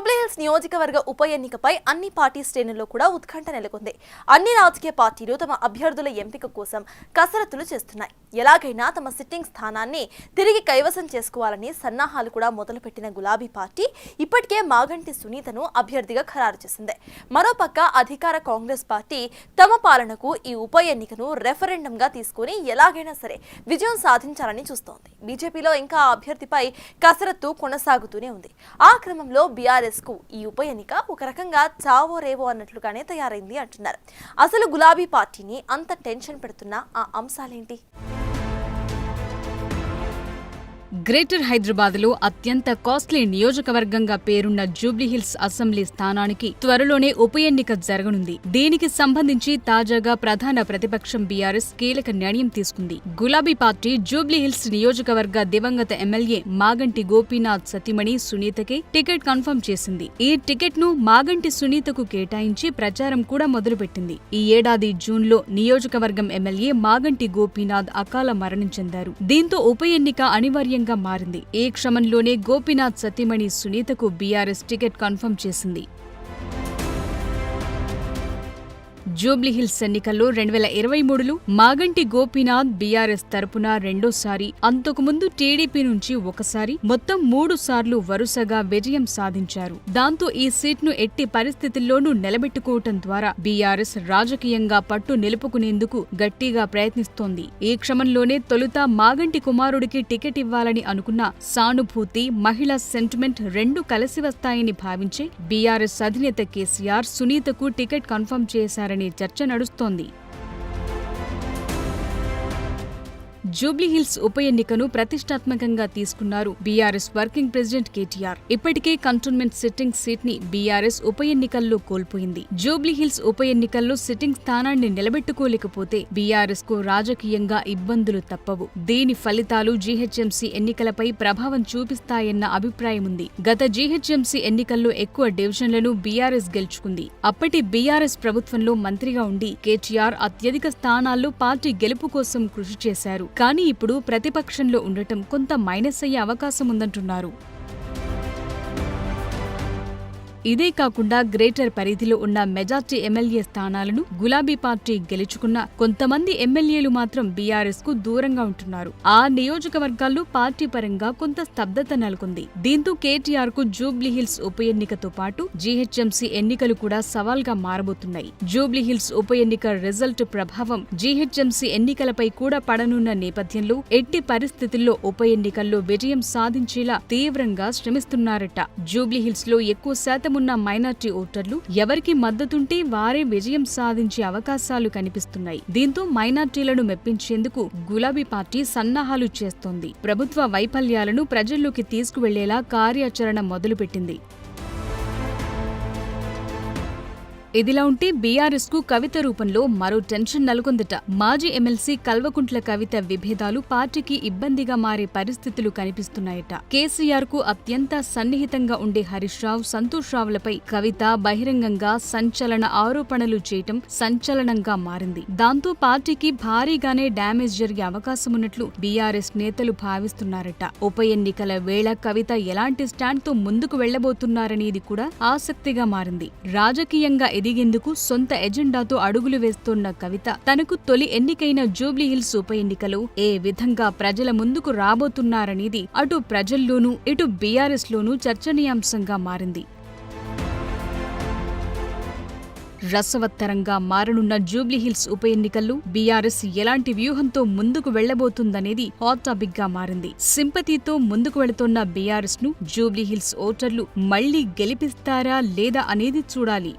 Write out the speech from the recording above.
జూబ్లీహిల్స్ నియోజకవర్గ ఉప ఎన్నికపై అన్ని పార్టీ శ్రేణుల్లో కూడా ఉత్కంఠ నెలకొంది. అన్ని రాజకీయ పార్టీలు తమ అభ్యర్థుల ఎంపిక కోసం కసరత్తులు చేస్తున్నాయి. ఎలాగైనా తమ సిట్టింగ్ స్థానాన్ని తిరిగి కైవసం చేసుకోవాలని సన్నాహాలు కూడా మొదలుపెట్టిన గులాబీ పార్టీ ఇప్పటికే మాగంటి సునీతను అభ్యర్థిగా ఖరారు చేసింది. మరోపక్క అధికార కాంగ్రెస్ పార్టీ తమ పాలనకు ఈ ఉప ఎన్నికను రెఫరెండంగా తీసుకుని ఎలాగైనా సరే విజయం సాధించాలని చూస్తోంది. బీజేపీలో ఇంకా ఆ అభ్యర్థిపై కసరత్తు కొనసాగుతూనే ఉంది. ఆ క్రమంలో బీఆర్ఎస్ కు ఈ ఉప ఎన్నిక ఒక రకంగా చావో రేవో అన్నట్లుగానే తయారైంది అంటున్నారు. అసలు గులాబీ పార్టీని అంత టెన్షన్ పెడుతున్న ఆ అంశాలేంటి? గ్రేటర్ హైదరాబాద్లో అత్యంత కాస్ట్లీ నియోజకవర్గంగా పేరున్న జూబ్లీహిల్స్ అసెంబ్లీ స్థానానికి త్వరలోనే ఉప ఎన్నిక జరగనుంది. దీనికి సంబంధించి తాజాగా ప్రధాన ప్రతిపక్షం బీఆర్ఎస్ కీలక నిర్ణయం తీసుకుంది. గులాబీ పార్టీ జూబ్లీహిల్స్ నియోజకవర్గ దివంగత ఎమ్మెల్యే మాగంటి గోపీనాథ్ సతీమణి సునీతకే టికెట్ కన్ఫర్మ్ చేసింది. ఈ టికెట్ ను మాగంటి సునీతకు కేటాయించి ప్రచారం కూడా మొదలుపెట్టింది. ఈ ఏడాది జూన్లో నియోజకవర్గం ఎమ్మెల్యే మాగంటి గోపీనాథ్ అకాల మరణం చెందారు. దీంతో ఉప ఎన్నిక అనివార్యంగా మారింది. ఈ క్రమంలోనే గోపీనాథ్ సతీమణి సునీతకు బీఆర్ఎస్ టికెట్ కన్ఫర్మ్ చేసింది. జూబ్లీహిల్స్ ఎన్నికల్లో 2023లో మాగంటి గోపీనాథ్ బీఆర్ఎస్ తరపున రెండోసారి, అంతకుముందు టీడీపీ నుంచి ఒకసారి, మొత్తం 3 సార్లు వరుసగా విజయం సాధించారు. దాంతో ఈ సీట్ను ఎట్టి పరిస్థితుల్లోనూ నిలబెట్టుకోవటం ద్వారా బీఆర్ఎస్ రాజకీయంగా పట్టు నిలుపుకునేందుకు గట్టిగా ప్రయత్నిస్తోంది. ఈ క్రమంలోనే తొలుత మాగంటి కుమారుడికి టికెట్ ఇవ్వాలని అనుకున్న సానుభూతి, మహిళా సెంటిమెంట్ రెండూ కలిసి వస్తాయని భావించే బీఆర్ఎస్ అధినేత కేసీఆర్ సునీతకు టికెట్ కన్ఫర్మ్ చేశారని చర్చ నడుస్తోంది. జూబ్లీహిల్స్ ఉప ఎన్నికను ప్రతిష్టాత్మకంగా తీసుకున్నారు బీఆర్ఎస్ వర్కింగ్ ప్రెసిడెంట్ కేటీఆర్. ఇప్పటికే కంటోన్మెంట్ సిట్టింగ్ సీట్ ని బీఆర్ఎస్ ఉప ఎన్నికల్లో కోల్పోయింది. జూబ్లీహిల్స్ ఉప ఎన్నికల్లో సిట్టింగ్ స్థానాన్ని నిలబెట్టుకోలేకపోతే బీఆర్ఎస్ కు రాజకీయంగా ఇబ్బందులు తప్పవు. దీని ఫలితాలు జీహెచ్ఎంసీ ఎన్నికలపై ప్రభావం చూపిస్తాయన్న అభిప్రాయముంది. గత జీహెచ్ఎంసీ ఎన్నికల్లో ఎక్కువ డివిజన్లను బీఆర్ఎస్ గెలుచుకుంది. అప్పటి బీఆర్ఎస్ ప్రభుత్వంలో మంత్రిగా ఉండి కేటీఆర్ అత్యధిక స్థానాల్లో పార్టీ గెలుపు కోసం కృషి చేశారు. కానీ ఇప్పుడు ప్రతిపక్షంలో ఉండటం కొంత మైనస్ అయ్యే అవకాశం ఉందంటున్నారు. ఇదే కాకుండా గ్రేటర్ పరిధిలో ఉన్న మెజార్టీ ఎమ్మెల్యే స్థానాలను గులాబీ పార్టీ గెలుచుకున్న కొంతమంది ఎమ్మెల్యేలు మాత్రం బీఆర్ఎస్ కు దూరంగా ఉంటున్నారు. ఆ నియోజకవర్గాల్లో పార్టీ పరంగా కొంత స్తబ్దత నెలకొంది. దీంతో కేటీఆర్ కు జూబ్లీహిల్స్ ఉప ఎన్నికతో పాటు జీహెచ్ఎంసీ ఎన్నికలు కూడా సవాల్గా మారబోతున్నాయి. జూబ్లీహిల్స్ ఉప ఎన్నిక రిజల్ట్ ప్రభావం జీహెచ్ఎంసీ ఎన్నికలపై కూడా పడనున్న నేపథ్యంలో ఎట్టి పరిస్థితుల్లో ఉప ఎన్నికల్లో విజయం సాధించేలా తీవ్రంగా శ్రమిస్తున్నారట. జూబ్లీహిల్స్ లో ఎక్కువ శాతం ఉన్న మైనార్టీ ఓటర్లు ఎవరికి మద్దతుంటే వారే విజయం సాధించే అవకాశాలు కనిపిస్తున్నాయి. దీంతో మైనార్టీలను మెప్పించేందుకు గులాబీ పార్టీ సన్నాహాలు చేస్తోంది. ప్రభుత్వ వైఫల్యాలను ప్రజల్లోకి తీసుకువెళ్లేలా కార్యాచరణ మొదలుపెట్టింది. ఇదిలా ఉంటే బీఆర్ఎస్ కు కవిత రూపంలో మరో టెన్షన్ నెలకొందట. మాజీ ఎమ్మెల్సీ కల్వకుంట్ల కవిత విభేదాలు పార్టీకి ఇబ్బందిగా మారే పరిస్థితులు కనిపిస్తున్నాయట. కేసీఆర్ కు అత్యంత సన్నిహితంగా ఉండే హరీష్ రావు, సంతోష్ రావులపై కవిత బహిరంగంగా సంచలన ఆరోపణలు చేయటం సంచలనంగా మారింది. దాంతో పార్టీకి భారీగానే డ్యామేజ్ జరిగే అవకాశమున్నట్లు బీఆర్ఎస్ నేతలు భావిస్తున్నారట. ఉప ఎన్నికల వేళ కవిత ఎలాంటి స్టాండ్ తో ముందుకు వెళ్లబోతున్నారనేది కూడా ఆసక్తిగా మారింది. రాజకీయంగా ఎదిగేందుకు సొంత ఎజెండాతో అడుగులు వేస్తోన్న కవిత తనకు తొలి ఎన్నికైన జూబ్లీహిల్స్ ఉప ఎన్నికలో ఏ విధంగా ప్రజల ముందుకు రాబోతున్నారనేది అటు ప్రజల్లోనూ ఇటు బీఆర్ఎస్ లోనూ చర్చనీయాంశంగా మారింది. రసవత్తరంగా మారనున్న జూబ్లీహిల్స్ ఉప ఎన్నికల్లో బీఆర్ఎస్ ఎలాంటి వ్యూహంతో ముందుకు వెళ్లబోతుందనేది హాట్ టాపిక్ గా మారింది. సింపతితో ముందుకు వెళుతోన్న బీఆర్ఎస్ ను జూబ్లీహిల్స్ ఓటర్లు మళ్లీ గెలిపిస్తారా లేదా అనేది చూడాలి.